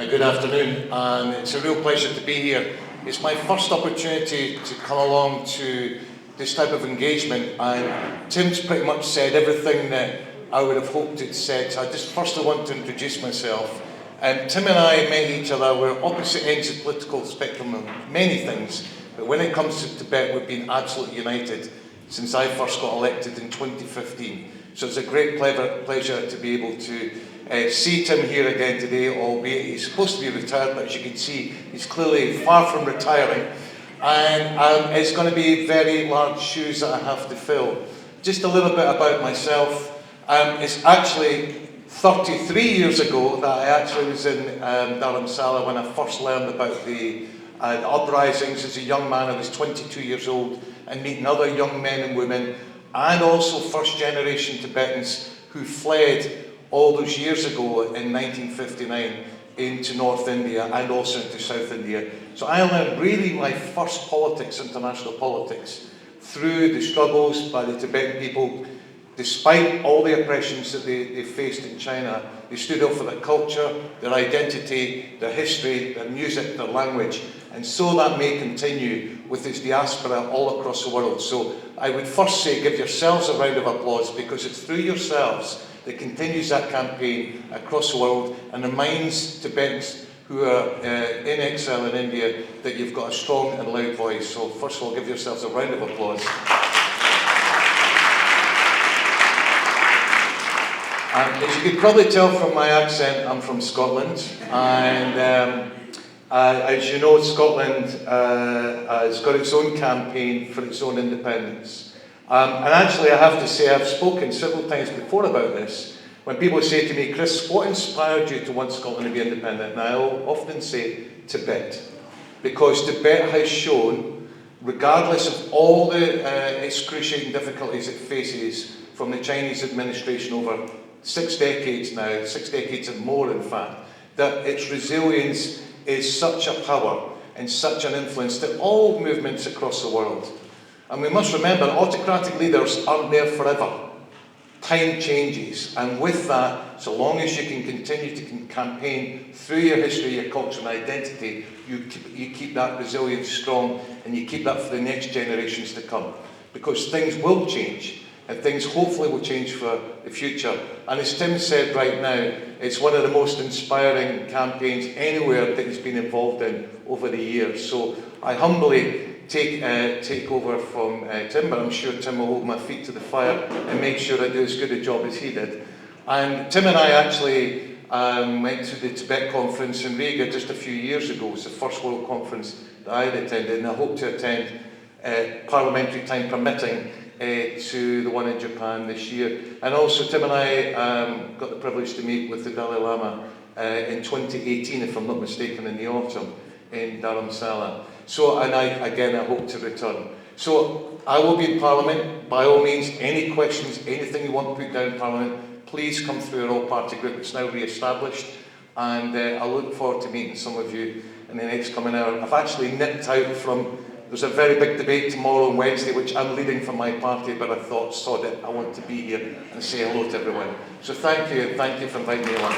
Good afternoon, and it's a real pleasure to be here. It's my first opportunity to come along to this type of engagement, and Tim's pretty much said everything that I would have hoped he'd said, so I just firstly want to introduce myself. Tim and I met each other, we're opposite ends of the political spectrum of many things, but when it comes to Tibet, we've been absolutely united since I first got elected in 2015. So it's a great pleasure to be able to see Tim here again today, albeit he's supposed to be retired, but as you can see, he's clearly far from retiring. And it's going to be very large shoes that I have to fill. Just a little bit about myself. It's actually 33 years ago that I actually was in Dharamsala when I first learned about the uprisings. As a young man, I was 22 years old, and meeting other young men and women, and also first generation Tibetans who fled all those years ago in 1959 into North India and also into South India. So I learned really my first politics, international politics, through the struggles by the Tibetan people. Despite all the oppressions that they faced in China, they stood up for their culture, their identity, their history, their music, their language, and so that may continue with this diaspora all across the world. So I would first say give yourselves a round of applause, because it's through yourselves that continues that campaign across the world and reminds Tibetans who are in exile in India that you've got a strong and loud voice. So first of all, give yourselves a round of applause. As you can probably tell from my accent, I'm from Scotland, and as you know, Scotland has got its own campaign for its own independence. And actually, I have to say, I've spoken several times before about this. When people say to me, Chris, what inspired you to want Scotland to be independent? And I'll often say Tibet, because Tibet has shown, regardless of all the excruciating difficulties it faces from the Chinese administration over 6 decades now, 6 decades and more in fact, that its resilience is such a power and such an influence to all movements across the world. And we must remember, autocratic leaders aren't there forever. Time changes, and with that, so long as you can continue to campaign through your history, your culture and identity, you keep that resilience strong, and you keep that for the next generations to come. Because things will change, and things hopefully will change for the future. And as Tim said right now, it's one of the most inspiring campaigns anywhere that he's been involved in over the years. So I humbly take over from Tim, but I'm sure Tim will hold my feet to the fire and make sure I do as good a job as he did. And Tim and I actually went to the Tibet conference in Riga just a few years ago. It was the first World Conference that I had attended, and I hope to attend, parliamentary time permitting, to the one in Japan this year. And also Tim and I got the privilege to meet with the Dalai Lama in 2018, if I'm not mistaken, in the autumn in Dharamsala. So, and I hope to return. So I will be in Parliament. By all means, any questions, anything you want to put down in Parliament, please come through our all-party group. It's now re-established, and I look forward to meeting some of you in the next coming hour. I've actually nipped out from, there's a very big debate tomorrow and Wednesday, which I'm leading for my party, but I thought, sod it, I want to be here and say hello to everyone. So thank you for inviting me along.